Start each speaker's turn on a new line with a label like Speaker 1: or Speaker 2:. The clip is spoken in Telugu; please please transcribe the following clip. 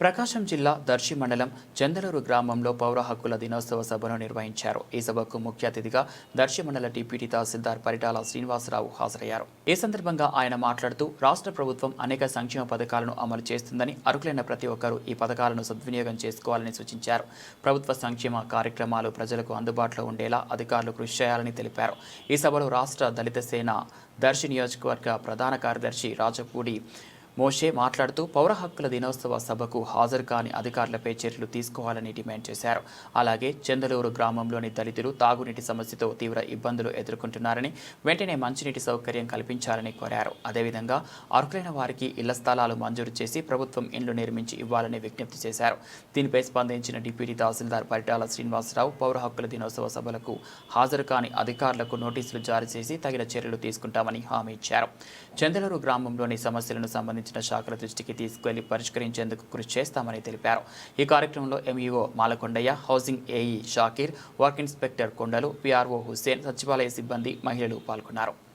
Speaker 1: ప్రకాశం జిల్లా దర్శి మండలం చందలూరు గ్రామంలో పౌర హక్కుల దినోత్సవ సభను నిర్వహించారు. ఈ సభకు ముఖ్య అతిథిగా దర్శి మండల డిప్యూటీ తహసీల్దార్ పరిటాల శ్రీనివాసరావు హాజరయ్యారు. ఈ సందర్భంగా ఆయన మాట్లాడుతూ రాష్ట్ర ప్రభుత్వం అనేక సంక్షేమ పథకాలను అమలు చేస్తుందని, అర్హులైన ప్రతి ఒక్కరూ ఈ పథకాలను సద్వినియోగం చేసుకోవాలని సూచించారు. ప్రభుత్వ సంక్షేమ కార్యక్రమాలు ప్రజలకు అందుబాటులో ఉండేలా అధికారులు కృషి చేయాలని తెలిపారు. ఈ సభలో రాష్ట్ర దళిత సేన దర్శి నియోజకవర్గ ప్రధాన కార్యదర్శి రాజపూడి మోషే మాట్లాడుతూ పౌర హక్కుల దినోత్సవ సభకు హాజరు కాని అధికారులపై చర్యలు తీసుకోవాలని డిమాండ్ చేశారు. అలాగే చందలూరు గ్రామంలోని దళితులు తాగునీటి సమస్యతో తీవ్ర ఇబ్బందులు ఎదుర్కొంటున్నారని, వెంటనే మంచినీటి సౌకర్యం కల్పించాలని కోరారు. అదేవిధంగా అర్హులైన వారికి ఇళ్ల స్థలాలు మంజూరు చేసి ప్రభుత్వం ఇండ్లు నిర్మించి ఇవ్వాలని విజ్ఞప్తి చేశారు. దీనిపై స్పందించిన డిప్యూటీ తహసీల్దార్ పరిటాల శ్రీనివాసరావు పౌర హక్కుల దినోత్సవ సభలకు హాజరు కాని అధికారులకు నోటీసులు జారీ చేసి తగిన చర్యలు తీసుకుంటామని హామీ ఇచ్చారు. చందలూరు గ్రామంలోని సమస్యలను సంబంధించి శాఖల దృష్టికి తీసుకెళ్లి పరిష్కరించేందుకు కృషి చేస్తామని తెలిపారు. ఈ కార్యక్రమంలో MEO Malakondaiah, housing AE Shakir, work inspector కొండలు, పిఆర్ఓ హుస్సేన్, సచివాలయ సిబ్బంది, మహిళలు పాల్గొన్నారు.